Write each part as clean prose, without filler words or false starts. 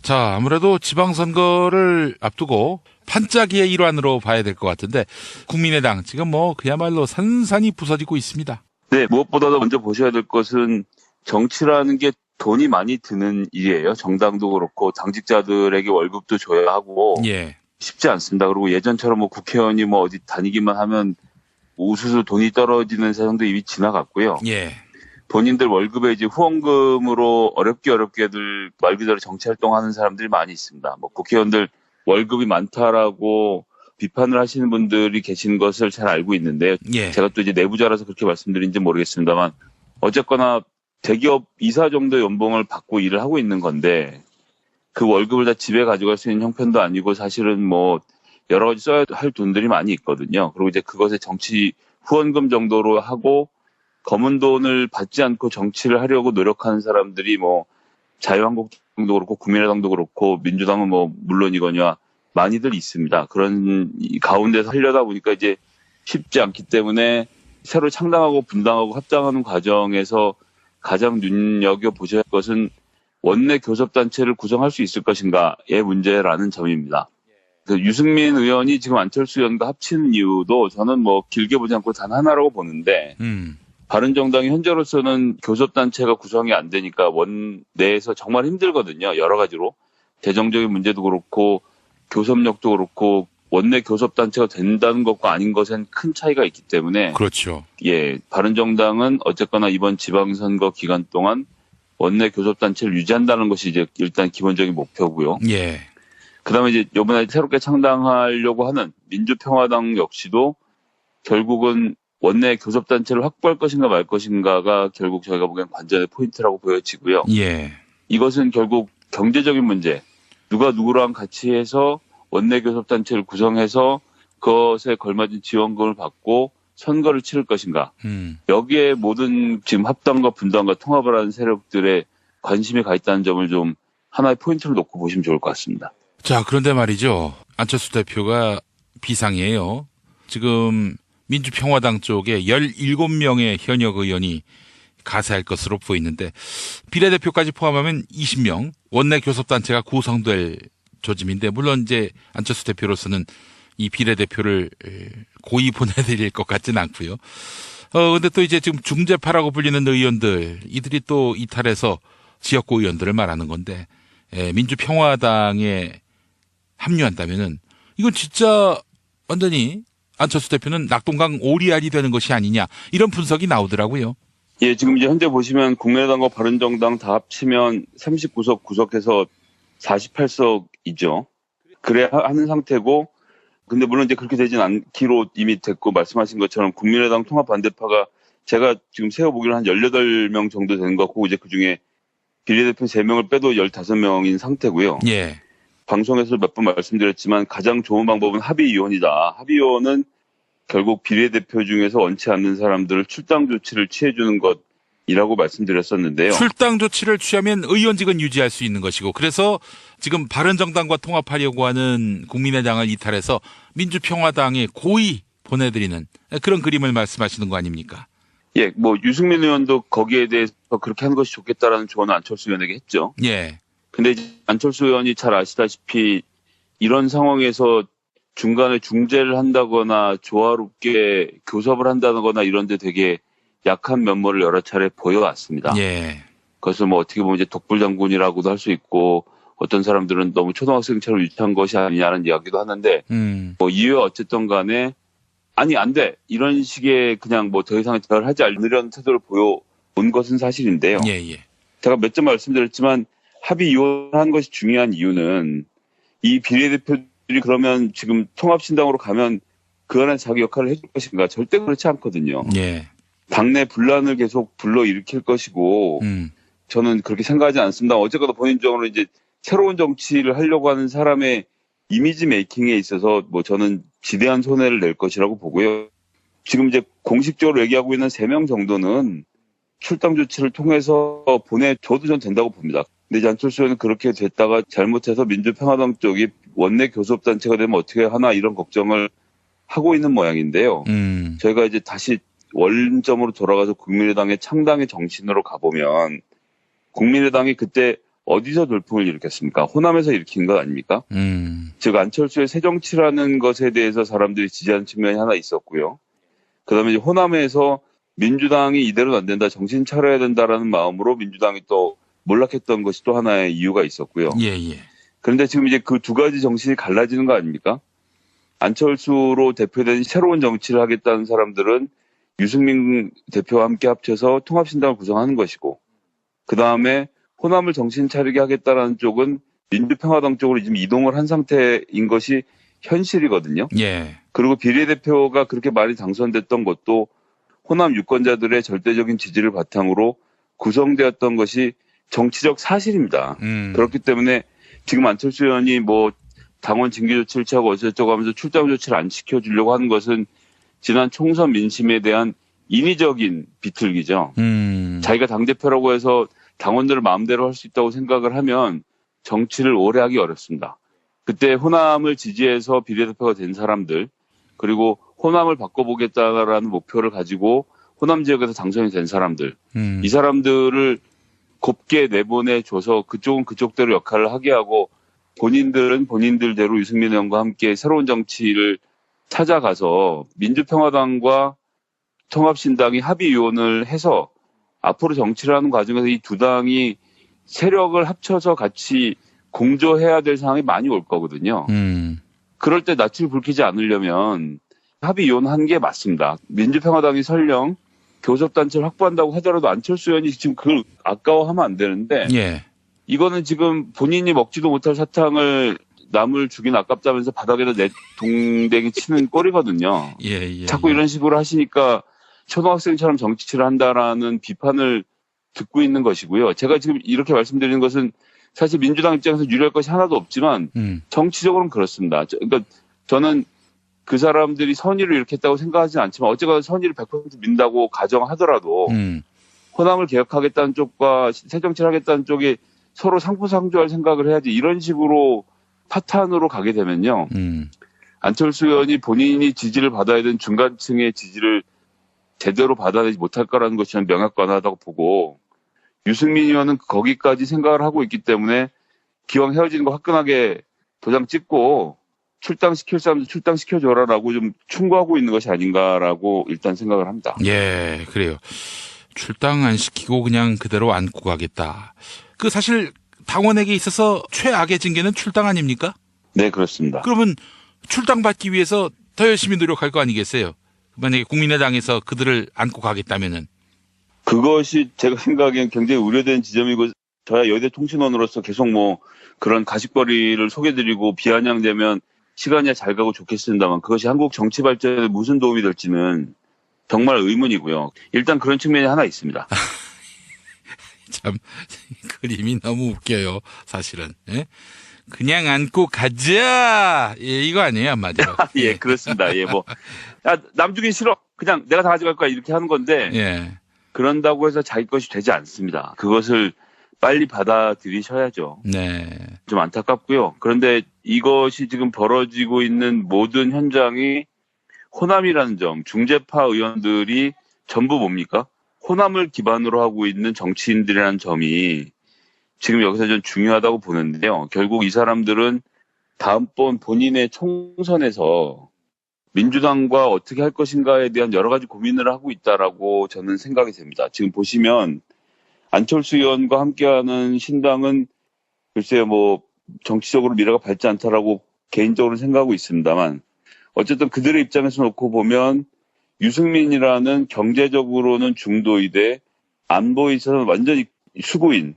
자, 아무래도 지방선거를 앞두고 판짜기의 일환으로 봐야 될 것 같은데 국민의당 지금 그야말로 산산이 부서지고 있습니다. 네, 무엇보다도 먼저 보셔야 될 것은 정치라는 게 돈이 많이 드는 일이에요. 정당도 그렇고 당직자들에게 월급도 줘야 하고 예. 쉽지 않습니다. 그리고 예전처럼 국회의원이 어디 다니기만 하면 우수수 돈이 떨어지는 세상도 이미 지나갔고요. 예. 본인들 월급에 이제 후원금으로 어렵게들 말 그대로 정치 활동하는 사람들이 많이 있습니다. 국회의원들 월급이 많다라고 비판을 하시는 분들이 계신 것을 잘 알고 있는데요. 예. 제가 또 이제 내부자라서 그렇게 말씀드린지 모르겠습니다만 어쨌거나 대기업 이사 정도 연봉을 받고 일을 하고 있는 건데 그 월급을 다 집에 가져갈 수 있는 형편도 아니고 사실은 여러 가지 써야 할 돈들이 많이 있거든요. 그리고 이제 그것에 정치 후원금 정도로 하고 검은 돈을 받지 않고 정치를 하려고 노력하는 사람들이 자유한국당도 그렇고 국민의당도 그렇고 민주당은 물론이거냐 많이들 있습니다. 그런 가운데서 하려다 보니까 이제 쉽지 않기 때문에 새로 창당하고 분당하고 합당하는 과정에서 가장 눈여겨보셔야 할 것은 원내 교섭단체를 구성할 수 있을 것인가의 문제라는 점입니다. 유승민 의원이 지금 안철수 의원과 합치는 이유도 저는 길게 보지 않고 단 하나라고 보는데 바른정당이 현재로서는 교섭단체가 구성이 안 되니까 원내에서 정말 힘들거든요. 여러 가지로. 재정적인 문제도 그렇고 교섭력도 그렇고 원내 교섭단체가 된다는 것과 아닌 것엔 큰 차이가 있기 때문에 그렇죠. 예, 바른정당은 어쨌거나 이번 지방선거 기간 동안 원내 교섭단체를 유지한다는 것이 이제 일단 기본적인 목표고요. 예. 그다음에 이제 이번에 새롭게 창당하려고 하는 민주평화당 역시도 결국은 원내 교섭단체를 확보할 것인가 말 것인가가 결국 저희가 보기엔 관전의 포인트라고 보여지고요. 예. 이것은 결국 경제적인 문제, 누가 누구랑 같이 해서 원내 교섭단체를 구성해서 그것에 걸맞은 지원금을 받고 선거를 치를 것인가. 여기에 모든 지금 합당과 분당과 통합을 하는 세력들의 관심이 가 있다는 점을 좀 하나의 포인트로 놓고 보시면 좋을 것 같습니다. 자, 그런데 말이죠. 안철수 대표가 비상이에요. 지금 민주평화당 쪽에 17명의 현역 의원이 가세할 것으로 보이는데 비례대표까지 포함하면 20명 원내 교섭단체가 구성될 조짐인데 물론 이제 안철수 대표로서는 이 비례대표를 고이 보내드릴 것 같지는 않고요. 근데 또 이제 지금 중재파라고 불리는 의원들 이들이 또 이탈해서 지역구 의원들을 말하는 건데 민주평화당에 합류한다면은 이건 진짜 완전히 안철수 대표는 낙동강 오리알이 되는 것이 아니냐 이런 분석이 나오더라고요. 예, 지금 이제 현재 보시면 국민의당과 바른정당 다 합치면 39석 구석해서 48석이죠. 그래야 하는 상태고, 근데 물론 이제 그렇게 되진 않기로 이미 됐고 말씀하신 것처럼 국민의당 통합 반대파가 제가 지금 세어보기로 한 18명 정도 되는 것 같고 이제 그중에 비례대표 3명을 빼도 15명인 상태고요. 예. 방송에서 몇 번 말씀드렸지만 가장 좋은 방법은 합의위원이다. 합의위원은 결국 비례대표 중에서 원치 않는 사람들을 출당 조치를 취해주는 것이라고 말씀드렸었는데요. 출당 조치를 취하면 의원직은 유지할 수 있는 것이고 그래서 지금 바른정당과 통합하려고 하는 국민의당을 이탈해서 민주평화당에 고이 보내드리는 그런 그림을 말씀하시는 거 아닙니까? 예, 유승민 의원도 거기에 대해서 그렇게 하는 것이 좋겠다라는 조언을 안철수 의원에게 했죠. 예. 근데 이제 안철수 의원이 잘 아시다시피 이런 상황에서 중간에 중재를 한다거나 조화롭게 교섭을 한다거나 이런 데 되게 약한 면모를 여러 차례 보여왔습니다. 예. 그래서 어떻게 보면 이제 독불장군이라고도 할 수 있고 어떤 사람들은 너무 초등학생처럼 유치한 것이 아니냐는 이야기도 하는데 이유가 어쨌든 간에 아니 안 돼 이런 식의 그냥 더 이상 대화를 하지 않으려는 태도를 보여온 것은 사실인데요. 예, 예. 제가 몇 점 말씀드렸지만 합의위원한 것이 중요한 이유는 이 비례대표들이 그러면 지금 통합신당으로 가면 그 안에 자기 역할을 해줄 것인가 절대 그렇지 않거든요. 예. 당내 분란을 계속 불러일으킬 것이고 저는 그렇게 생각하지 않습니다. 어쨌거나 본인적으로 이제 새로운 정치를 하려고 하는 사람의 이미지 메이킹에 있어서 저는 지대한 손해를 낼 것이라고 보고요. 지금 이제 공식적으로 얘기하고 있는 3명 정도는 출당 조치를 통해서 보내줘도 전 된다고 봅니다. 근데 이제 안철수 의원은 그렇게 됐다가 잘못해서 민주평화당 쪽이 원내 교섭단체가 되면 어떻게 하나 이런 걱정을 하고 있는 모양인데요. 저희가 이제 다시 원점으로 돌아가서 국민의당의 창당의 정신으로 가보면 국민의당이 그때 어디서 돌풍을 일으켰습니까? 호남에서 일으킨 것 아닙니까? 즉 안철수의 새정치라는 것에 대해서 사람들이 지지하는 측면이 하나 있었고요. 그다음에 이제 호남에서 민주당이 이대로는 안 된다, 정신 차려야 된다라는 마음으로 민주당이 또 몰락했던 것이 또 하나의 이유가 있었고요. 예, 예. 그런데 지금 이제 그 두 가지 정신이 갈라지는 거 아닙니까? 안철수로 대표된 새로운 정치를 하겠다는 사람들은 유승민 대표와 함께 합쳐서 통합신당을 구성하는 것이고, 그 다음에 호남을 정신 차리게 하겠다라는 쪽은 민주평화당 쪽으로 지금 이동을 한 상태인 것이 현실이거든요. 예. 그리고 비례대표가 그렇게 많이 당선됐던 것도 호남 유권자들의 절대적인 지지를 바탕으로 구성되었던 것이 정치적 사실입니다. 그렇기 때문에 지금 안철수 의원이 뭐 당원 징계 조치를 취하고 어쩌고저쩌고 하면서 출당 조치를 안 시켜주려고 하는 것은 지난 총선 민심에 대한 인위적인 비틀기죠. 자기가 당대표라고 해서 당원들을 마음대로 할 수 있다고 생각을 하면 정치를 오래 하기 어렵습니다. 그때 호남을 지지해서 비례대표가 된 사람들, 그리고 호남을 바꿔보겠다라는 목표를 가지고 호남 지역에서 당선이 된 사람들, 이 사람들을 곱게 내보내줘서 그쪽은 그쪽대로 역할을 하게 하고 본인들은 본인들대로 유승민 의원과 함께 새로운 정치를 찾아가서 민주평화당과 통합신당이 합의위원을 해서 앞으로 정치를 하는 과정에서 이 두 당이 세력을 합쳐서 같이 공조해야 될 상황이 많이 올 거거든요. 그럴 때 낯을 붉히지 않으려면 합의위원 한 게 맞습니다. 민주평화당이 설령 교섭단체를 확보한다고 하더라도 안철수 의원이 지금 그걸 아까워하면 안 되는데, 예. 이거는 지금 본인이 먹지도 못할 사탕을 남을 주긴 아깝다면서 바닥에다 동댕이 치는 꼴이거든요. 예. 자꾸 이런 식으로 하시니까 초등학생처럼 정치를 한다라는 비판을 듣고 있는 것이고요. 제가 지금 이렇게 말씀드리는 것은 사실 민주당 입장에서 유리할 것이 하나도 없지만 정치적으로는 그렇습니다. 그러니까 저는 그 사람들이 선의를 이렇게 했다고 생각하지는 않지만 어쨌거나 선의를 100% 민다고 가정하더라도 호남을 개혁하겠다는 쪽과 새정치를 하겠다는 쪽이 서로 상부상조할 생각을 해야지, 이런 식으로 파탄으로 가게 되면요. 안철수 의원이 본인이 지지를 받아야 되는 중간층의 지지를 제대로 받아내지 못할 거라는 것이 저는 명확관하다고 보고, 유승민 의원은 거기까지 생각을 하고 있기 때문에 기왕 헤어지는 거 화끈하게 도장 찍고 출당시킬 사람도 출당시켜줘라라고 좀 충고하고 있는 것이 아닌가라고 일단 생각을 합니다. 예, 그래요. 출당 안 시키고 그냥 그대로 안고 가겠다. 그 사실 당원에게 있어서 최악의 징계는 출당 아닙니까? 네, 그렇습니다. 그러면 출당받기 위해서 더 열심히 노력할 거 아니겠어요? 만약에 국민의당에서 그들을 안고 가겠다면은. 그것이 제가 생각엔 굉장히 우려되는 지점이고, 저야 여대 통신원으로서 계속 뭐 그런 가십거리를 소개드리고 비아냥되면 시간이 잘 가고 좋겠습니다만, 그것이 한국 정치 발전에 무슨 도움이 될지는 정말 의문이고요. 일단 그런 측면이 하나 있습니다. 참 그림이 너무 웃겨요, 사실은. 예? 그냥 안고 가자, 예, 이거 아니에요, 한마디로. 예, 그렇습니다. 예, 뭐 남 주긴 싫어, 그냥 내가 다 가져갈 거야, 이렇게 하는 건데, 예. 그런다고 해서 자기 것이 되지 않습니다. 그것을 빨리 받아들이셔야죠. 네. 좀 안타깝고요. 그런데 이것이 지금 벌어지고 있는 모든 현장이 호남이라는 점, 중재파 의원들이 전부 뭡니까? 호남을 기반으로 하고 있는 정치인들이라는 점이 지금 여기서 좀 중요하다고 보는데요. 결국 이 사람들은 다음번 본인의 총선에서 민주당과 어떻게 할 것인가에 대한 여러 가지 고민을 하고 있다라고 저는 생각이 됩니다. 지금 보시면 안철수 의원과 함께하는 신당은 글쎄요, 뭐 정치적으로 미래가 밝지 않다라고 개인적으로 생각하고 있습니다만, 어쨌든 그들의 입장에서 놓고 보면 유승민이라는 경제적으로는 중도이되 안보에 있어서는 완전히 수구인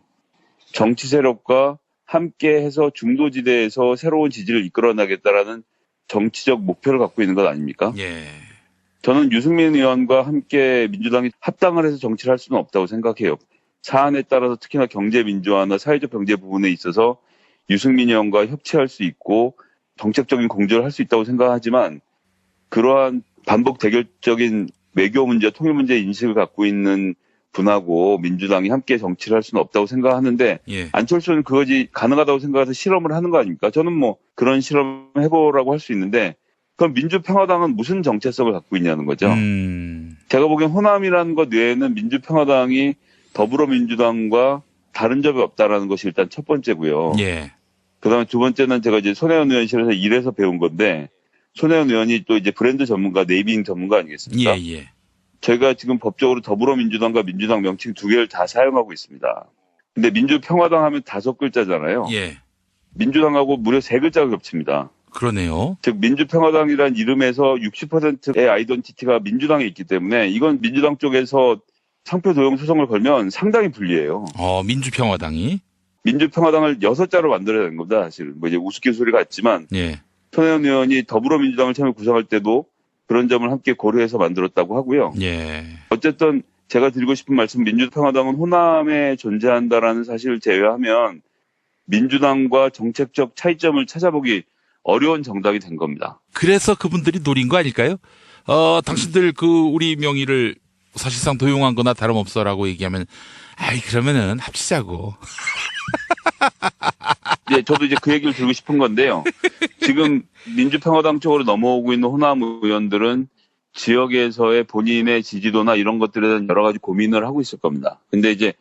정치 세력과 함께해서 중도지대에서 새로운 지지를 이끌어나겠다라는 정치적 목표를 갖고 있는 것 아닙니까? 예. 저는 유승민 의원과 함께 민주당이 합당을 해서 정치를 할 수는 없다고 생각해요. 사안에 따라서 특히나 경제 민주화나 사회적 병제 부분에 있어서 유승민 의원과 협치할 수 있고 정책적인 공조를 할 수 있다고 생각하지만, 그러한 반복 대결적인 외교 문제, 통일 문제 인식을 갖고 있는 분하고 민주당이 함께 정치를 할 수는 없다고 생각하는데, 예. 안철수는 그것이 가능하다고 생각해서 실험을 하는 거 아닙니까? 저는 뭐 그런 실험 해보라고 할 수 있는데, 그럼 민주평화당은 무슨 정체성을 갖고 있냐는 거죠. 제가 보기엔 호남이라는 것 외에는 민주평화당이 더불어민주당과 다른 점이 없다라는 것이 일단 첫 번째고요. 예. 그다음에 두 번째는 제가 이제 손혜원 의원실에서 일해서 배운 건데 손혜원 의원이 또 이제 브랜드 전문가, 네이밍 전문가 아니겠습니까? 예, 예. 저희가 지금 법적으로 더불어민주당과 민주당 명칭 두 개를 다 사용하고 있습니다. 근데 민주평화당 하면 5글자잖아요. 예. 민주당하고 무려 3글자가 겹칩니다. 그러네요. 즉 민주평화당이라는 이름에서 60%의 아이덴티티가 민주당에 있기 때문에 이건 민주당 쪽에서 상표 도용 소송을 걸면 상당히 불리해요. 민주평화당이? 민주평화당을 6자로 만들어야 되는 겁니다. 사실은 뭐 이제 우스갯소리가 같지만 예. 손혜원 의원이 더불어민주당을 처음에 구성할 때도 그런 점을 함께 고려해서 만들었다고 하고요. 예. 어쨌든 제가 드리고 싶은 말씀, 민주평화당은 호남에 존재한다라는 사실을 제외하면 민주당과 정책적 차이점을 찾아보기 어려운 정당이 된 겁니다. 그래서 그분들이 노린 거 아닐까요? 당신들 우리 명의를 사실상 도용한 거나 다름없어라고 얘기하면, 그러면은 합치자고. 예, 저도 이제 그 얘기를 드리고 싶은 건데요. 지금 민주평화당 쪽으로 넘어오고 있는 호남 의원들은 지역에서의 본인의 지지도나 이런 것들에 대한 여러 가지 고민을 하고 있을 겁니다. 근데 이제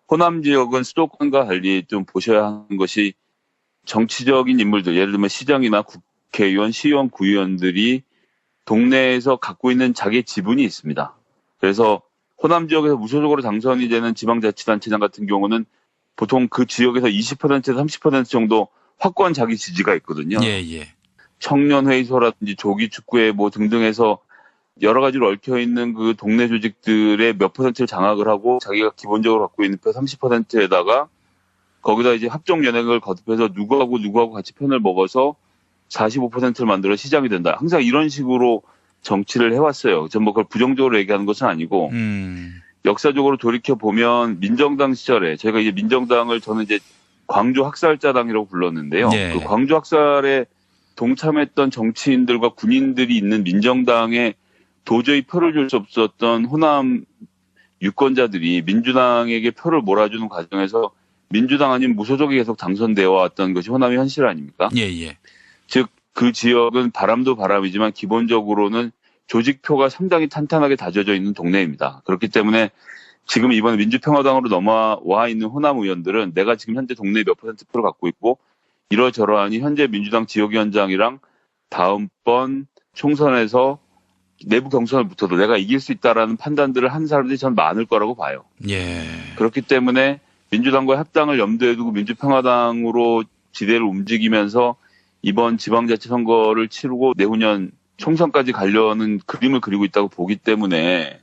호남 지역은 수도권과 달리 좀 보셔야 하는 것이 정치적인 인물들, 예를 들면 시장이나 국회의원, 시의원, 구의원들이 동네에서 갖고 있는 자기 지분이 있습니다. 그래서 호남 지역에서 무소속으로 당선이 되는 지방자치단체장 같은 경우는 보통 그 지역에서 20%에서 30% 정도 확고한 자기 지지가 있거든요. 예, 예. 청년회의소라든지 조기축구회 뭐 등등해서 여러 가지로 얽혀있는 그 동네 조직들의 몇 퍼센트를 장악을 하고 자기가 기본적으로 갖고 있는 표 30%에다가 거기다 이제 합종 연행을 거듭해서 누구하고 같이 편을 먹어서 45%를 만들어 시장이 된다. 항상 이런 식으로 정치를 해왔어요. 전 뭐 그걸 부정적으로 얘기하는 것은 아니고 역사적으로 돌이켜 보면 민정당 시절에 저희가 이제 민정당을 저는 이제 광주 학살자당이라고 불렀는데요. 네. 그 광주 학살에 동참했던 정치인들과 군인들이 있는 민정당에 도저히 표를 줄 수 없었던 호남 유권자들이 민주당에게 표를 몰아주는 과정에서 민주당 아닌 무소속이 계속 당선되어 왔던 것이 호남의 현실 아닙니까? 예, 예. 즉 그 지역은 바람도 바람이지만 기본적으로는 조직표가 상당히 탄탄하게 다져져 있는 동네입니다. 그렇기 때문에 지금 이번에 민주평화당으로 넘어와 있는 호남 의원들은 내가 지금 현재 동네에 몇 퍼센트 표를 갖고 있고 이러저러하니 현재 민주당 지역위원장이랑 다음번 총선에서 내부 경선을 붙어도 내가 이길 수 있다라는 판단들을 한 사람들이 전 많을 거라고 봐요. 예. 그렇기 때문에 민주당과의 합당을 염두에 두고 민주평화당으로 지대를 움직이면서 이번 지방자치 선거를 치르고 내후년 총선까지 가려는 그림을 그리고 있다고 보기 때문에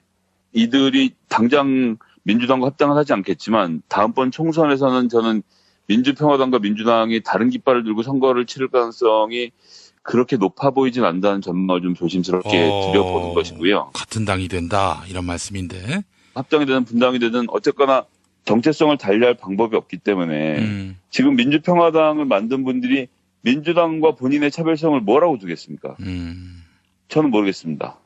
이들이 당장 민주당과 합당은 하지 않겠지만 다음번 총선에서는 저는 민주평화당과 민주당이 다른 깃발을 들고 선거를 치를 가능성이 그렇게 높아 보이진 않는다는 전망을 좀 조심스럽게 드려보는 것이고요. 같은 당이 된다 이런 말씀인데. 합당이 되든 분당이 되든 어쨌거나 정체성을 달리할 방법이 없기 때문에 지금 민주평화당을 만든 분들이 민주당과 본인의 차별성을 뭐라고 두겠습니까? 저는 모르겠습니다.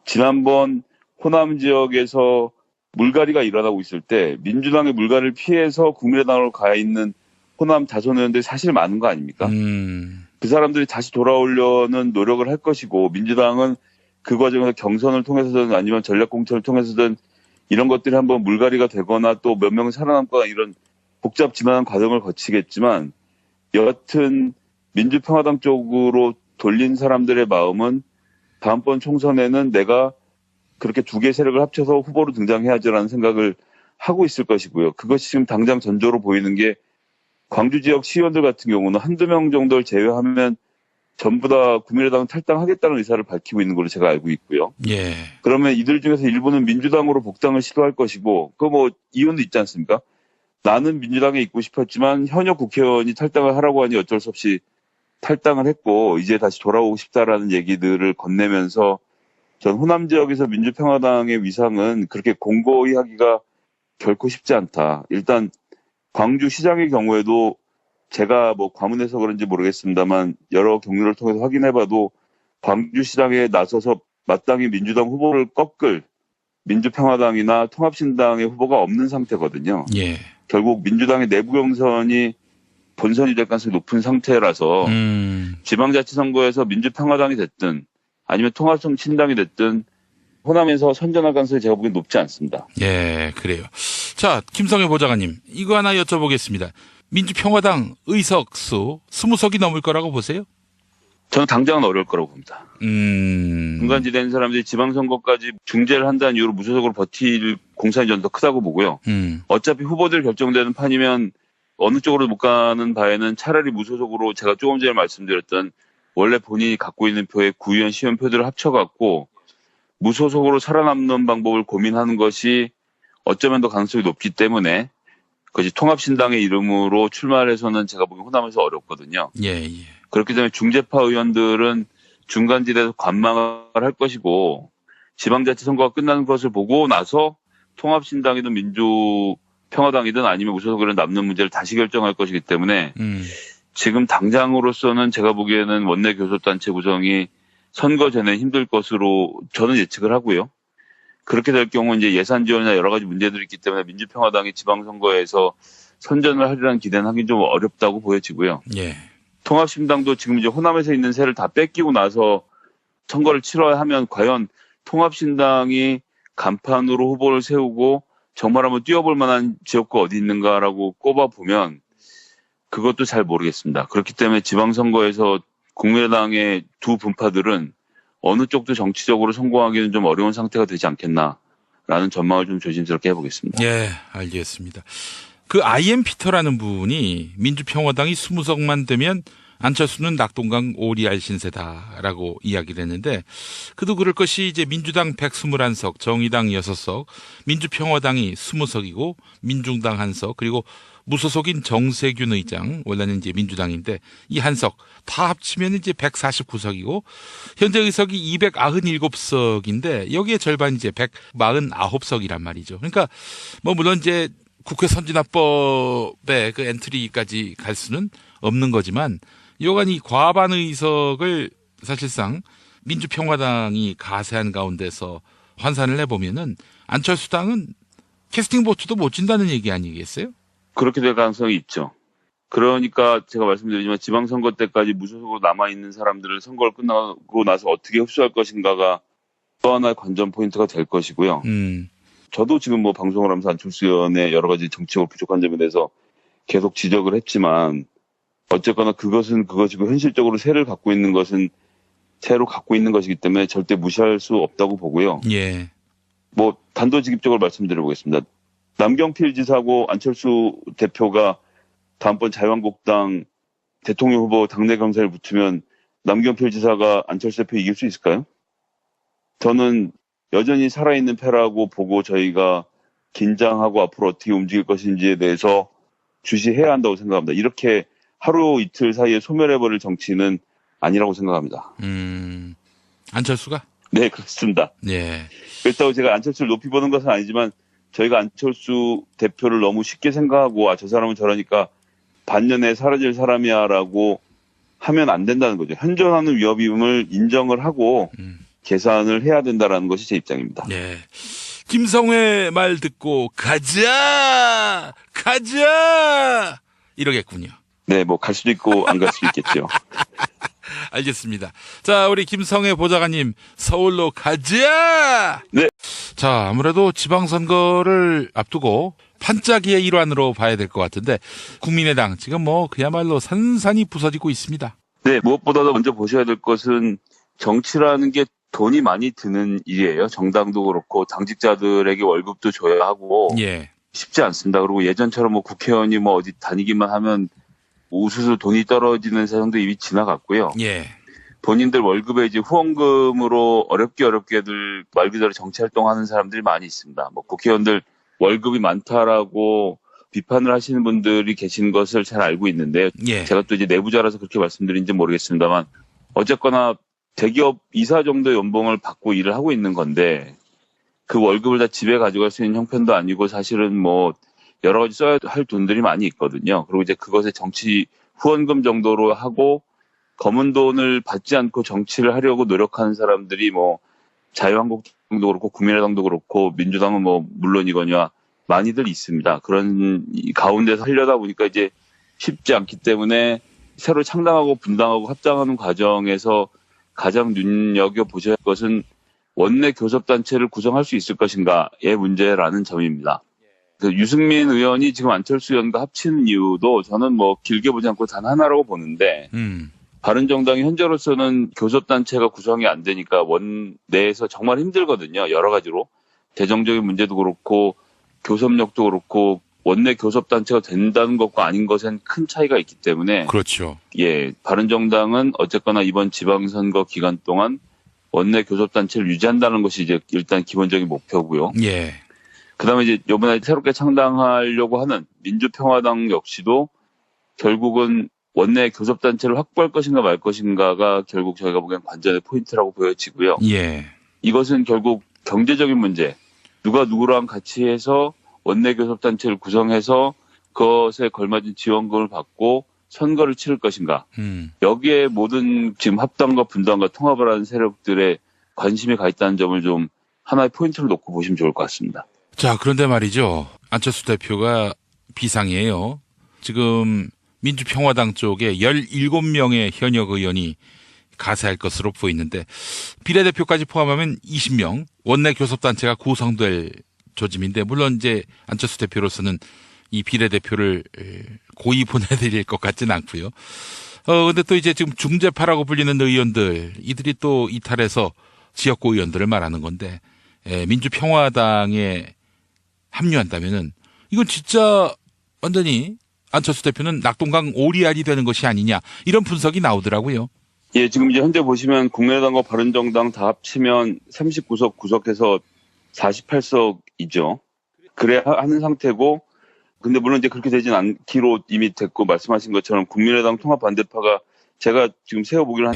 지난번 호남 지역에서 물갈이가 일어나고 있을 때 민주당의 물갈이를 피해서 국민의당으로 가 있는 호남 다선 의원들이 사실 많은 거 아닙니까? 그 사람들이 다시 돌아오려는 노력을 할 것이고 민주당은 그 과정에서 경선을 통해서든 아니면 전략공천을 통해서든 이런 것들이 한번 물갈이가 되거나 또 몇 명이 살아남거나 이런 복잡 지난한 과정을 거치겠지만 여하튼 민주평화당 쪽으로 돌린 사람들의 마음은 다음번 총선에는 내가 그렇게 두 개의 세력을 합쳐서 후보로 등장해야지라는 생각을 하고 있을 것이고요. 그것이 지금 당장 전조로 보이는 게 광주 지역 시의원들 같은 경우는 한두 명 정도를 제외하면 전부 다 국민의당 탈당하겠다는 의사를 밝히고 있는 걸로 제가 알고 있고요. 예. 그러면 이들 중에서 일부는 민주당으로 복당을 시도할 것이고 그 뭐 이유는 있지 않습니까? 나는 민주당에 있고 싶었지만 현역 국회의원이 탈당을 하라고 하니 어쩔 수 없이 탈당을 했고 이제 다시 돌아오고 싶다라는 얘기들을 건네면서 전 호남 지역에서 민주평화당의 위상은 그렇게 공고히 하기가 결코 쉽지 않다. 일단 광주시장의 경우에도 제가 뭐 과문해서 그런지 모르겠습니다만 여러 경로를 통해서 확인해봐도 광주시장에 나서서 마땅히 민주당 후보를 꺾을 민주평화당이나 통합신당의 후보가 없는 상태거든요. 예. 결국 민주당의 내부 경선이 본선이 될 가능성이 높은 상태라서 지방자치 선거에서 민주평화당이 됐든 아니면 통합신당이 됐든 호남에서 선전할 가능성이 제가 보기엔 높지 않습니다. 예, 그래요. 자, 김성애 보좌관님, 이거 하나 여쭤보겠습니다. 민주평화당 의석수 20석이 넘을 거라고 보세요? 저는 당장은 어려울 거라고 봅니다. 중간지대 된 사람들이 지방선거까지 중재를 한다는 이유로 무소속으로 버틸 공산이 저는 더 크다고 보고요. 어차피 후보들 결정되는 판이면 어느 쪽으로 못 가는 바에는 차라리 무소속으로 제가 조금 전에 말씀드렸던 원래 본인이 갖고 있는 표의 구의원, 시의원 표들을 합쳐갖고 무소속으로 살아남는 방법을 고민하는 것이 어쩌면 더 가능성이 높기 때문에 그것이 통합신당의 이름으로 출마를 해서는 제가 보기엔 호남에서 어렵거든요. 예. 그렇기 때문에 중재파 의원들은 중간지대에서 관망을 할 것이고 지방자치 선거가 끝나는 것을 보고 나서 통합신당이든 민주평화당이든 아니면 무소속으로 남는 문제를 다시 결정할 것이기 때문에 지금 당장으로서는 제가 보기에는 원내 교섭단체 구성이 선거 전에 힘들 것으로 저는 예측을 하고요. 그렇게 될 경우 이제 예산 지원이나 여러 가지 문제들이 있기 때문에 민주평화당이 지방선거에서 선전을 하리라는 기대는 하긴 좀 어렵다고 보여지고요. 예. 통합신당도 지금 이제 호남에서 있는 세를 다 뺏기고 나서 선거를 치러야 하면 과연 통합신당이 간판으로 후보를 세우고 정말 한번 뛰어볼 만한 지역구 어디 있는가라고 꼽아보면 그것도 잘 모르겠습니다. 그렇기 때문에 지방선거에서 국민의당의 두 분파들은 어느 쪽도 정치적으로 성공하기는 좀 어려운 상태가 되지 않겠나라는 전망을 좀 조심스럽게 해보겠습니다. 예, 알겠습니다. 그 I.M. 피터라는 분이 민주평화당이 20석만 되면 안철수는 낙동강 오리알 신세다라고 이야기를 했는데 그도 그럴 것이 이제 민주당 121석, 정의당 6석, 민주평화당이 20석이고 민중당 1석, 그리고 무소속인 정세균 의장, 원래는 이제 민주당인데 이 한석 다 합치면 이제 149석이고 현재 의석이 297석인데 여기에 절반이 이제 149석이란 말이죠. 그러니까 뭐 물론 이제 국회 선진화법의 그 엔트리까지 갈 수는 없는 거지만 여간 이 과반 의석을 사실상 민주평화당이 가세한 가운데서 환산을 해보면은 안철수 당은 캐스팅 보트도 못 진다는 얘기 아니겠어요? 그렇게 될 가능성이 있죠. 그러니까 제가 말씀드리지만 지방선거 때까지 무소속으로 남아있는 사람들을 선거를 끝나고 나서 어떻게 흡수할 것인가가 또 하나의 관전 포인트가 될 것이고요. 저도 지금 뭐 방송을 하면서 안철수 의원의 여러 가지 정치적으로 부족한 점에 대해서 계속 지적을 했지만 어쨌거나 그것은 그것이고 현실적으로 세를 갖고 있는 것은 세로 갖고 있는 것이기 때문에 절대 무시할 수 없다고 보고요. 예. 뭐 단도직입적으로 말씀드려보겠습니다. 남경필 지사하고 안철수 대표가 다음번 자유한국당 대통령 후보 당내 경선을 붙으면 남경필 지사가 안철수 대표 이길 수 있을까요? 저는 여전히 살아있는 패라고 보고 저희가 긴장하고 앞으로 어떻게 움직일 것인지에 대해서 주시해야 한다고 생각합니다. 이렇게 하루 이틀 사이에 소멸해버릴 정치는 아니라고 생각합니다. 안철수가? 네, 그렇습니다. 예. 그렇다고 제가 안철수를 높이 보는 것은 아니지만 저희가 안철수 대표를 너무 쉽게 생각하고 저 사람은 저러니까 반년에 사라질 사람이야라고 하면 안 된다는 거죠. 현존하는 위협임을 인정을 하고 계산을 해야 된다라는 것이 제 입장입니다. 네. 김성회 말 듣고 가자 이러겠군요. 네, 뭐 갈 수도 있고 안 갈 수도 있겠죠. 알겠습니다. 자, 우리 김성회 보좌관님 서울로 가자. 네. 자, 아무래도 지방선거를 앞두고 판짜기의 일환으로 봐야 될 것 같은데 국민의당 지금 뭐 그야말로 산산이 부서지고 있습니다. 네, 무엇보다도 먼저 보셔야 될 것은 정치라는 게 돈이 많이 드는 일이에요. 정당도 그렇고 당직자들에게 월급도 줘야 하고 예. 쉽지 않습니다. 그리고 예전처럼 뭐 국회의원이 뭐 어디 다니기만 하면 우수수 돈이 떨어지는 세상도 이미 지나갔고요. 예. 본인들 월급에 이제 후원금으로 어렵게들 말 그대로 정치활동하는 사람들이 많이 있습니다. 뭐 국회의원들 월급이 많다라고 비판을 하시는 분들이 계신 것을 잘 알고 있는데 예. 제가 또 이제 내부자라서 그렇게 말씀드린지 모르겠습니다만 어쨌거나 대기업 이사 정도 연봉을 받고 일을 하고 있는 건데 그 월급을 다 집에 가져갈 수 있는 형편도 아니고 사실은 뭐 여러 가지 써야 할 돈들이 많이 있거든요. 그리고 이제 그것에 정치 후원금 정도로 하고 검은 돈을 받지 않고 정치를 하려고 노력하는 사람들이 뭐 자유한국당도 그렇고 국민의당도 그렇고 민주당은 뭐 물론이거니와 많이들 있습니다. 그런 가운데서 하려다 보니까 이제 쉽지 않기 때문에 새로 창당하고 분당하고 합당하는 과정에서 가장 눈여겨보셔야 할 것은 원내 교섭단체를 구성할 수 있을 것인가의 문제라는 점입니다. 그 유승민 의원이 지금 안철수 의원과 합치는 이유도 저는 뭐 길게 보지 않고 단 하나라고 보는데 바른정당이 현재로서는 교섭단체가 구성이 안 되니까 원내에서 정말 힘들거든요. 여러 가지로. 재정적인 문제도 그렇고 교섭력도 그렇고 원내 교섭단체가 된다는 것과 아닌 것엔 큰 차이가 있기 때문에 그렇죠. 예, 바른정당은 어쨌거나 이번 지방선거 기간 동안 원내 교섭단체를 유지한다는 것이 이제 일단 기본적인 목표고요. 예. 그다음에 이제 이번에 새롭게 창당하려고 하는 민주평화당 역시도 결국은 원내 교섭단체를 확보할 것인가 말 것인가가 결국 저희가 보기엔 관전의 포인트라고 보여지고요. 예. 이것은 결국 경제적인 문제, 누가 누구랑 같이 해서 원내 교섭단체를 구성해서 그것에 걸맞은 지원금을 받고 선거를 치를 것인가. 여기에 모든 지금 합당과 분당과 통합을 하는 세력들의 관심이 가 있다는 점을 좀 하나의 포인트를 놓고 보시면 좋을 것 같습니다. 자, 그런데 말이죠. 안철수 대표가 비상이에요. 지금 민주평화당 쪽에 17명의 현역 의원이 가세할 것으로 보이는데 비례대표까지 포함하면 20명, 원내 교섭단체가 구성될 조짐인데 물론 이제 안철수 대표로서는 이 비례대표를 고이 보내드릴 것 같지는 않고요. 근데 또 이제 지금 중재파라고 불리는 의원들, 이들이 또 이탈해서 지역구 의원들을 말하는 건데, 민주평화당에 합류한다면은, 이건 진짜 완전히 안철수 대표는 낙동강 오리알이 되는 것이 아니냐, 이런 분석이 나오더라고요. 예, 지금 이제 현재 보시면 국민의당과 바른정당 다 합치면 39석 구석해서 48석이죠. 그래야 하는 상태고, 근데 물론 이제 그렇게 되진 않기로 이미 됐고 말씀하신 것처럼 국민의당 통합 반대파가 제가 지금 세워보기로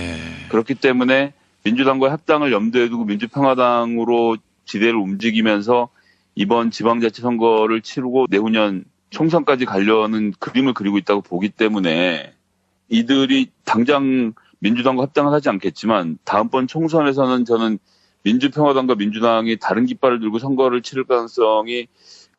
그렇기 때문에 민주당과의 합당을 염두에 두고 민주평화당으로 지대를 움직이면서 이번 지방자치 선거를 치르고 내후년 총선까지 가려는 그림을 그리고 있다고 보기 때문에 이들이 당장 민주당과 합당을 하지 않겠지만 다음번 총선에서는 저는 민주평화당과 민주당이 다른 깃발을 들고 선거를 치를 가능성이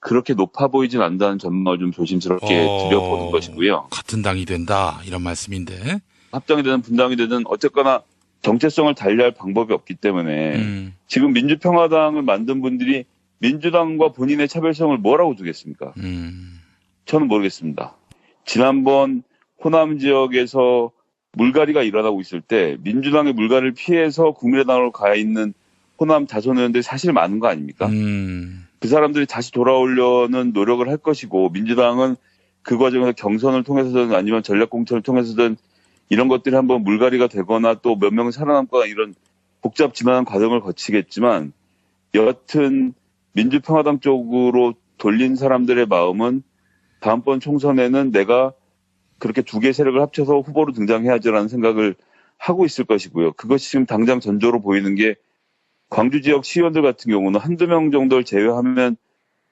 그렇게 높아 보이진 않는다는 전망을 좀 조심스럽게 드려보는 것이고요. 같은 당이 된다 이런 말씀인데. 합당이 되든 분당이 되든 어쨌거나 정체성을 달리할 방법이 없기 때문에 지금 민주평화당을 만든 분들이 민주당과 본인의 차별성을 뭐라고 두겠습니까? 저는 모르겠습니다. 지난번 호남 지역에서 물갈이가 일어나고 있을 때 민주당의 물갈이를 피해서 국민의당으로 가 있는 호남 다선 의원들이 사실 많은 거 아닙니까? 그 사람들이 다시 돌아오려는 노력을 할 것이고 민주당은 그 과정에서 경선을 통해서든 아니면 전략공천을 통해서든 이런 것들이 한번 물갈이가 되거나 또 몇 명이 살아남거나 이런 복잡 지난한 과정을 거치겠지만 여하튼 민주평화당 쪽으로 돌린 사람들의 마음은 다음번 총선에는 내가 그렇게 두 개 세력을 합쳐서 후보로 등장해야지라는 생각을 하고 있을 것이고요. 그것이 지금 당장 전조로 보이는 게 광주 지역 시의원들 같은 경우는 한두 명 정도를 제외하면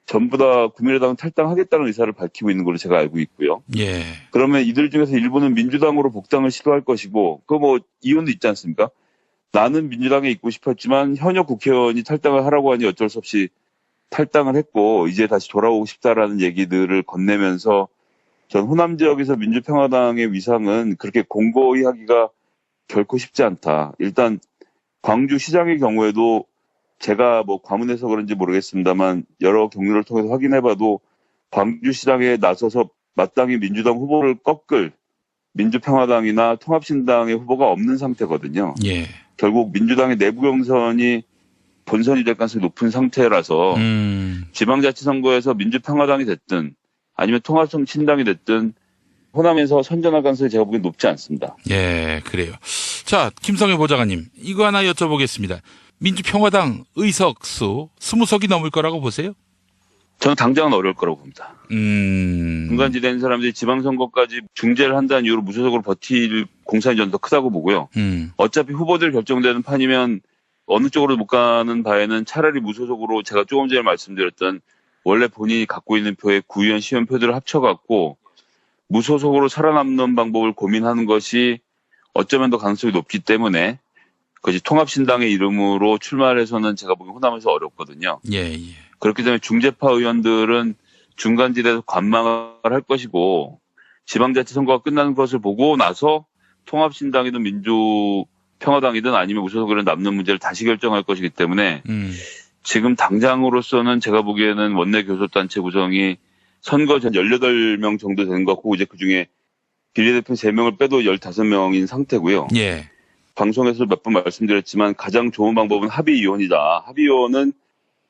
전부 다 국민의당 탈당하겠다는 의사를 밝히고 있는 걸로 제가 알고 있고요. 예. 그러면 이들 중에서 일부는 민주당으로 복당을 시도할 것이고, 그 뭐 이유는 있지 않습니까? 나는 민주당에 있고 싶었지만 현역 국회의원이 탈당을 하라고 하니 어쩔 수 없이 탈당을 했고 이제 다시 돌아오고 싶다라는 얘기들을 건네면서 전 호남 지역에서 민주평화당의 위상은 그렇게 공고히 하기가 결코 쉽지 않다. 일단 광주시장의 경우에도 제가 뭐 과문해서 그런지 모르겠습니다만 여러 경로를 통해서 확인해봐도 광주시장에 나서서 마땅히 민주당 후보를 꺾을 민주평화당이나 통합신당의 후보가 없는 상태거든요. 예. 결국 민주당의 내부 경선이 본선이 될 가능성이 높은 상태라서 지방자치선거에서 민주평화당이 됐든 아니면 통합신당이 됐든 호남에서 선전할 가능성이 제가 보기엔 높지 않습니다. 예, 그래요. 자, 김성애 보좌관님, 이거 하나 여쭤보겠습니다. 민주평화당 의석수 20석이 넘을 거라고 보세요? 저는 당장은 어려울 거라고 봅니다. 중간지대 있는 사람들이 지방선거까지 중재를 한다는 이유로 무소속으로 버틸 공산이 저는 더 크다고 보고요. 어차피 후보들 결정되는 판이면 어느 쪽으로 못 가는 바에는 차라리 무소속으로 제가 조금 전에 말씀드렸던 원래 본인이 갖고 있는 표의 구의원, 시의원 표들을 합쳐갖고 무소속으로 살아남는 방법을 고민하는 것이 어쩌면 더 가능성이 높기 때문에 그것이 통합신당의 이름으로 출마를 해서는 제가 보기엔 호남에서 어렵거든요. 예, 예. 그렇기 때문에 중재파 의원들은 중간지대에서 관망을 할 것이고 지방자치 선거가 끝나는 것을 보고 나서 통합신당이든 민주평화당이든 아니면 무소속이든 남는 문제를 다시 결정할 것이기 때문에 지금 당장으로서는 제가 보기에는 원내 교섭단체 구성이 선거 전 18명 정도 되는 것 같고, 이제 그 중에 비례대표 3명을 빼도 15명인 상태고요. 예. 방송에서 몇 번 말씀드렸지만 가장 좋은 방법은 합의위원이다. 합의위원은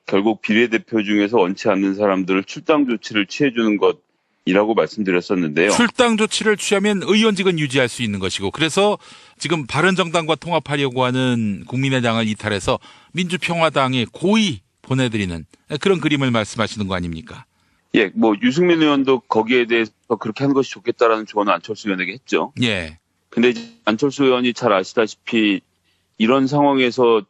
결국 비례대표 중에서 원치 않는 사람들을 출당 조치를 취해주는 것이라고 말씀드렸었는데요. 출당 조치를 취하면 의원직은 유지할 수 있는 것이고, 그래서 지금 바른정당과 통합하려고 하는 국민의당을 이탈해서 민주평화당에 고의 보내드리는 그런 그림을 말씀하시는 거 아닙니까? 예, 뭐 유승민 의원도 거기에 대해서 그렇게 하는 것이 좋겠다라는 조언을 안철수 의원에게 했죠. 예. 근데 이제 안철수 의원이 잘 아시다시피 이런 상황에서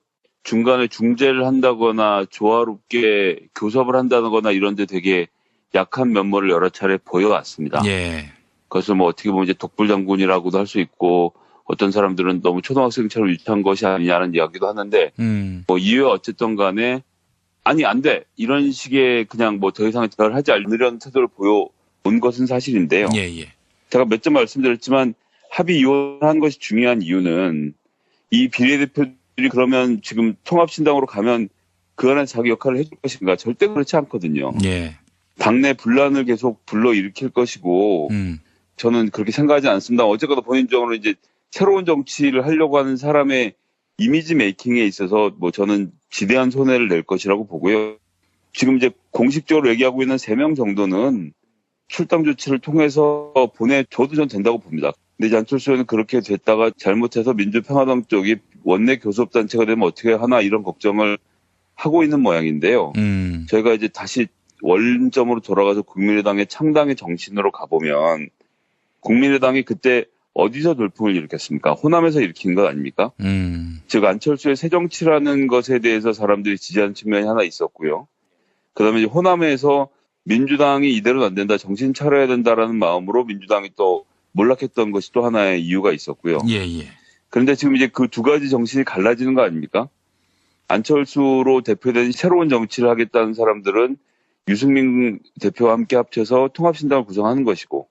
중간에 중재를 한다거나 조화롭게 교섭을 한다거나 이런 데 되게 약한 면모를 여러 차례 보여왔습니다. 예. 그래서 뭐 어떻게 보면 이제 독불장군이라고도 할 수 있고, 어떤 사람들은 너무 초등학생처럼 유치한 것이 아니냐는 이야기도 하는데, 뭐 이유가 어쨌든 간에 아니 안 돼 이런 식의 그냥 뭐 더 이상 대화를 하지 않으려는 태도를 보여온 것은 사실인데요. 예, 예. 제가 몇 점 말씀드렸지만 합의 이혼한 것이 중요한 이유는 이 비례대표들이 그러면 지금 통합신당으로 가면 그 안에 자기 역할을 해줄 것인가? 절대 그렇지 않거든요. 예. 당내 분란을 계속 불러일으킬 것이고, 저는 그렇게 생각하지 않습니다. 어쨌거나 본인적으로 이제 새로운 정치를 하려고 하는 사람의 이미지 메이킹에 있어서 뭐 저는 지대한 손해를 낼 것이라고 보고요. 지금 이제 공식적으로 얘기하고 있는 3명 정도는 출당 조치를 통해서 보내줘도 전 된다고 봅니다. 근데 이제 안철수 의원은 그렇게 됐다가 잘못해서 민주평화당 쪽이 원내 교섭단체가 되면 어떻게 하나 이런 걱정을 하고 있는 모양인데요. 저희가 이제 다시 원점으로 돌아가서 국민의당의 창당의 정신으로 가보면 국민의당이 그때 어디서 돌풍을 일으켰습니까? 호남에서 일으킨 것 아닙니까? 즉 안철수의 새정치라는 것에 대해서 사람들이 지지하는 측면이 하나 있었고요. 그다음에 이제 호남에서 민주당이 이대로는 안 된다, 정신 차려야 된다라는 마음으로 민주당이 또 몰락했던 것이 또 하나의 이유가 있었고요. 예, 예. 그런데 지금 이제 그 두 가지 정신이 갈라지는 거 아닙니까? 안철수로 대표된 새로운 정치를 하겠다는 사람들은 유승민 대표와 함께 합쳐서 통합신당을 구성하는 것이고,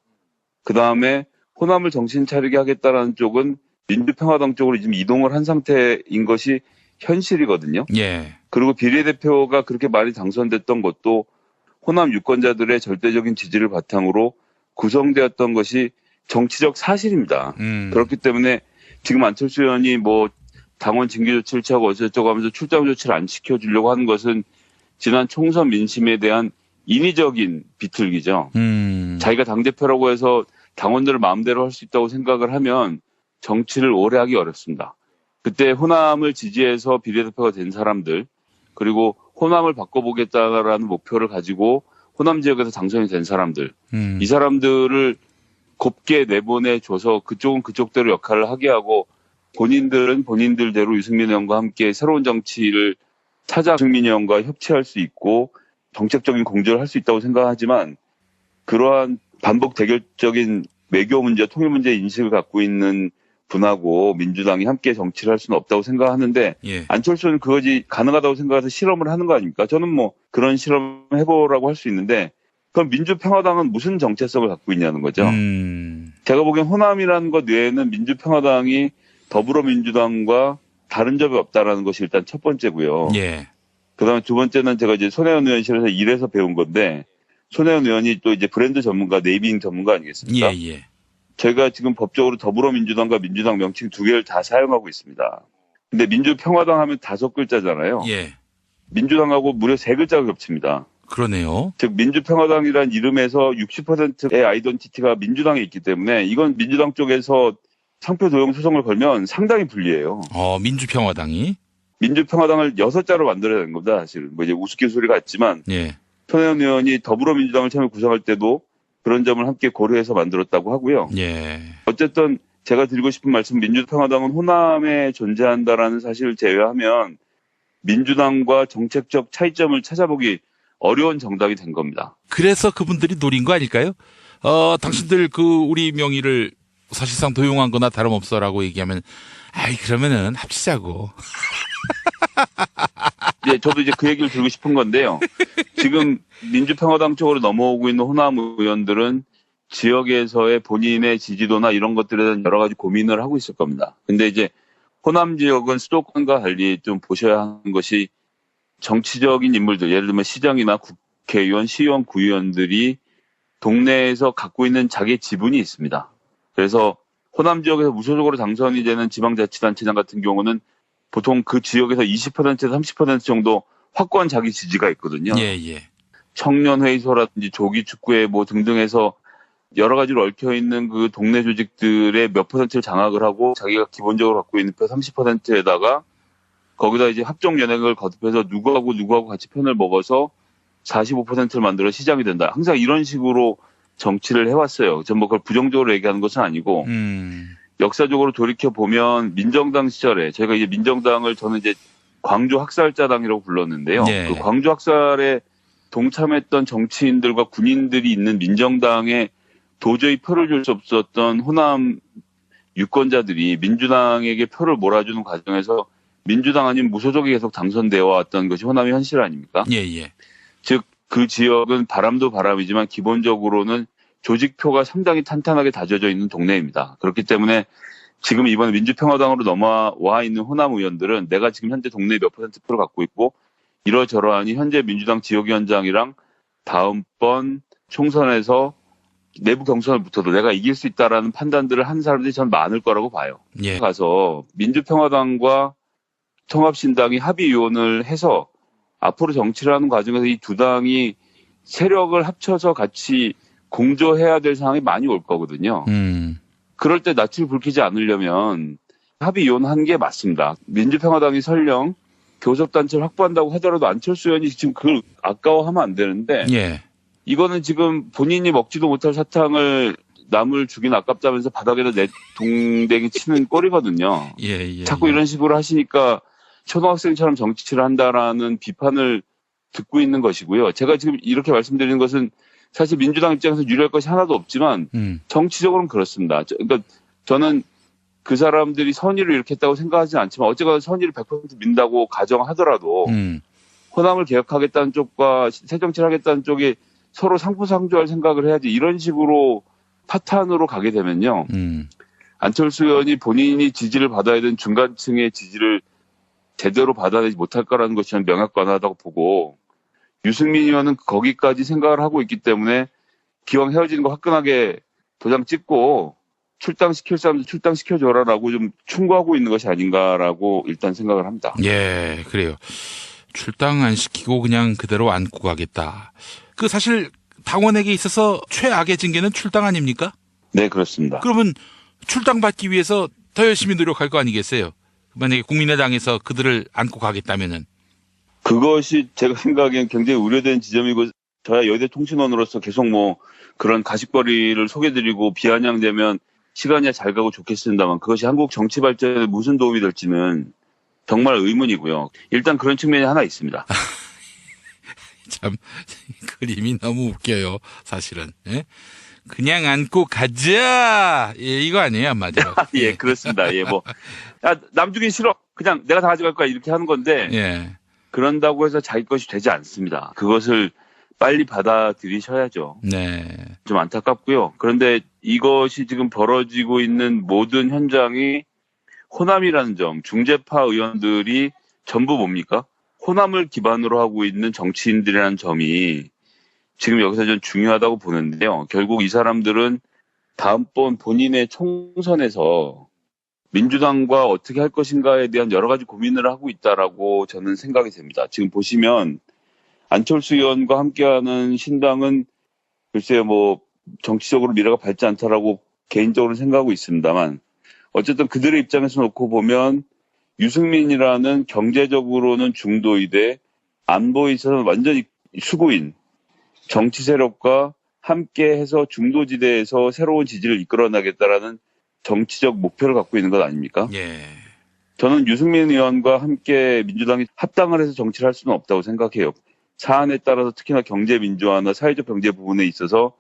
그 다음에 호남을 정신 차리게 하겠다는 쪽은 민주평화당 쪽으로 지금 이동을 한 상태인 것이 현실이거든요. 예. 그리고 비례대표가 그렇게 많이 당선됐던 것도 호남 유권자들의 절대적인 지지를 바탕으로 구성되었던 것이 정치적 사실입니다. 그렇기 때문에 지금 안철수 의원이 뭐 당원 징계 조치를 취하고 어쩌고저쩌고 하면서 출당 조치를 안 시켜주려고 하는 것은 지난 총선 민심에 대한 인위적인 비틀기죠. 자기가 당대표라고 해서 당원들을 마음대로 할 수 있다고 생각을 하면 정치를 오래 하기 어렵습니다. 그때 호남을 지지해서 비례대표가 된 사람들, 그리고 호남을 바꿔보겠다라는 목표를 가지고 호남 지역에서 당선이 된 사람들, 이 사람들을 곱게 내보내줘서 그쪽은 그쪽대로 역할을 하게 하고, 본인들은 본인들대로 유승민 의원과 함께 새로운 정치를 찾아 유승민 의원과 협치할 수 있고 정책적인 공조를 할 수 있다고 생각하지만, 그러한 반복 대결적인 외교 문제, 통일 문제 인식을 갖고 있는 분하고 민주당이 함께 정치를 할 수는 없다고 생각하는데, 예. 안철수는 그것이 가능하다고 생각해서 실험을 하는 거 아닙니까? 저는 뭐 그런 실험 해보라고 할 수 있는데, 그럼 민주평화당은 무슨 정체성을 갖고 있냐는 거죠. 제가 보기엔 호남이라는 것 외에는 민주평화당이 더불어민주당과 다른 점이 없다라는 것이 일단 첫 번째고요. 예. 그다음에 두 번째는 제가 이제 손혜원 의원실에서 일해서 배운 건데, 손혜원 의원이 또 이제 브랜드 전문가, 네이밍 전문가 아니겠습니까? 예, 예. 저희가 지금 법적으로 더불어민주당과 민주당 명칭 두 개를 다 사용하고 있습니다. 근데 민주평화당 하면 5글자잖아요. 예. 민주당하고 무려 3글자가 겹칩니다. 그러네요. 즉 민주평화당이라는 이름에서 60%의 아이덴티티가 민주당에 있기 때문에 이건 민주당 쪽에서 상표 도용 소송을 걸면 상당히 불리해요. 민주평화당이? 민주평화당을 6자로 만들어야 되는 겁니다, 사실은. 뭐 이제 우스갯소리 같지만, 예. 손혜원 의원이 더불어민주당을 처음에 구성할 때도 그런 점을 함께 고려해서 만들었다고 하고요. 예. 어쨌든 제가 드리고 싶은 말씀, 민주평화당은 호남에 존재한다라는 사실을 제외하면 민주당과 정책적 차이점을 찾아보기 어려운 정당이 된 겁니다. 그래서 그분들이 노린 거 아닐까요? 당신들 우리 명의를 사실상 도용한 거나 다름없어라고 얘기하면, 그러면은 합치자고. 네, 저도 이제 그 얘기를 드리고 싶은 건데요. 지금 민주평화당 쪽으로 넘어오고 있는 호남 의원들은 지역에서의 본인의 지지도나 이런 것들에 대한 여러 가지 고민을 하고 있을 겁니다. 근데 이제 호남 지역은 수도권과 달리 좀 보셔야 하는 것이 정치적인 인물들, 예를 들면 시장이나 국회의원, 시의원, 구의원들이 동네에서 갖고 있는 자기의 지분이 있습니다. 그래서 호남 지역에서 무소속으로 당선이 되는 지방자치단체장 같은 경우는 보통 그 지역에서 20%에서 30% 정도 확고한 자기 지지가 있거든요. 예, 예. 청년회의소라든지 조기축구회 뭐 등등해서 여러 가지로 얽혀있는 그 동네 조직들의 몇 퍼센트를 장악을 하고 자기가 기본적으로 갖고 있는 표 30%에다가 거기다 이제 합종 연행을 거듭해서 누구하고 같이 편을 먹어서 45%를 만들어 시장이 된다. 항상 이런 식으로 정치를 해왔어요. 전 뭐 그걸 부정적으로 얘기하는 것은 아니고 역사적으로 돌이켜 보면 민정당 시절에 저희가 이제 민정당을 저는 이제 광주 학살자당이라고 불렀는데요. 네. 그 광주 학살에 동참했던 정치인들과 군인들이 있는 민정당에 도저히 표를 줄 수 없었던 호남 유권자들이 민주당에게 표를 몰아주는 과정에서 민주당 아닌 무소속이 계속 당선되어 왔던 것이 호남의 현실 아닙니까? 예, 예. 즉 그 지역은 바람도 바람이지만 기본적으로는 조직표가 상당히 탄탄하게 다져져 있는 동네입니다. 그렇기 때문에 지금 이번에 민주평화당으로 넘어와 있는 호남 의원들은 내가 지금 현재 동네에 몇 퍼센트 표를 갖고 있고 이러저러하니 현재 민주당 지역위원장이랑 다음번 총선에서 내부 경선을 붙어도 내가 이길 수 있다라는 판단들을 한 사람들이 전 많을 거라고 봐요. 예. 가서 민주평화당과 통합신당이 합의위원을 해서 앞으로 정치를 하는 과정에서 이 두 당이 세력을 합쳐서 같이 공조해야 될 상황이 많이 올 거거든요. 그럴 때 낯을 붉히지 않으려면 합의위원 한 게 맞습니다. 민주평화당이 설령 교섭단체를 확보한다고 하더라도 안철수 의원이 지금 그걸 아까워하면 안 되는데 예. 이거는 지금 본인이 먹지도 못할 사탕을 남을 주긴 아깝다면서 바닥에다 동댕이 치는 꼴이거든요. 예, 예. 자꾸 이런 식으로 하시니까 초등학생처럼 정치를 한다라는 비판을 듣고 있는 것이고요. 제가 지금 이렇게 말씀드리는 것은 사실 민주당 입장에서 유리할 것이 하나도 없지만 정치적으로는 그렇습니다. 그러니까 저는 그 사람들이 선의를 이렇게 했다고 생각하지는 않지만 어쨌거나 선의를 100% 민다고 가정하더라도 호남을 개혁하겠다는 쪽과 새정치를 하겠다는 쪽이 서로 상부상조할 생각을 해야지 이런 식으로 파탄으로 가게 되면요. 안철수 의원이 본인이 지지를 받아야 되는 중간층의 지지를 제대로 받아내지 못할 거라는 것이 저는 명확관하다고 보고 유승민 의원은 거기까지 생각을 하고 있기 때문에 기왕 헤어지는 거 화끈하게 도장 찍고 출당시킬 사람들 출당시켜줘라라고 좀 충고하고 있는 것이 아닌가라고 일단 생각을 합니다. 예, 그래요. 출당 안 시키고 그냥 그대로 안고 가겠다. 그 사실 당원에게 있어서 최악의 징계는 출당 아닙니까? 네, 그렇습니다. 그러면 출당 받기 위해서 더 열심히 노력할 거 아니겠어요? 만약에 국민의당에서 그들을 안고 가겠다면은. 그것이 제가 생각엔 굉장히 우려된 지점이고 저야 여대 통신원으로서 계속 뭐 그런 가십거리를 소개드리고 비아냥되면 시간이 잘 가고 좋겠습니다만 그것이 한국 정치 발전에 무슨 도움이 될지는 정말 의문이고요. 일단 그런 측면이 하나 있습니다. 참 그림이 너무 웃겨요. 사실은. 예? 그냥 안고 가자. 예, 이거 아니에요, 한마디로. 예, 그렇습니다. 예, 뭐 남 주긴 싫어. 그냥 내가 다 가져갈 거야 이렇게 하는 건데 예. 그런다고 해서 자기 것이 되지 않습니다. 그것을 빨리 받아들이셔야죠. 네. 좀 안타깝고요. 그런데 이것이 지금 벌어지고 있는 모든 현장이 호남이라는 점, 중재파 의원들이 전부 뭡니까? 호남을 기반으로 하고 있는 정치인들이라는 점이 지금 여기서 좀 중요하다고 보는데요. 결국 이 사람들은 다음번 본인의 총선에서 민주당과 어떻게 할 것인가에 대한 여러 가지 고민을 하고 있다라고 저는 생각이 됩니다. 지금 보시면 안철수 의원과 함께하는 신당은 글쎄요, 뭐 정치적으로 미래가 밝지 않다라고 개인적으로 생각하고 있습니다만 어쨌든 그들의 입장에서 놓고 보면 유승민이라는 경제적으로는 중도이대 안보에 있어서는 완전히 수구인 정치 세력과 함께해서 중도지대에서 새로운 지지를 이끌어나겠다라는 정치적 목표를 갖고 있는 것 아닙니까? 예. 저는 유승민 의원과 함께 민주당이 합당을 해서 정치를 할 수는 없다고 생각해요. 사안에 따라서 특히나 경제 민주화나 사회적 경제 부분에 있어서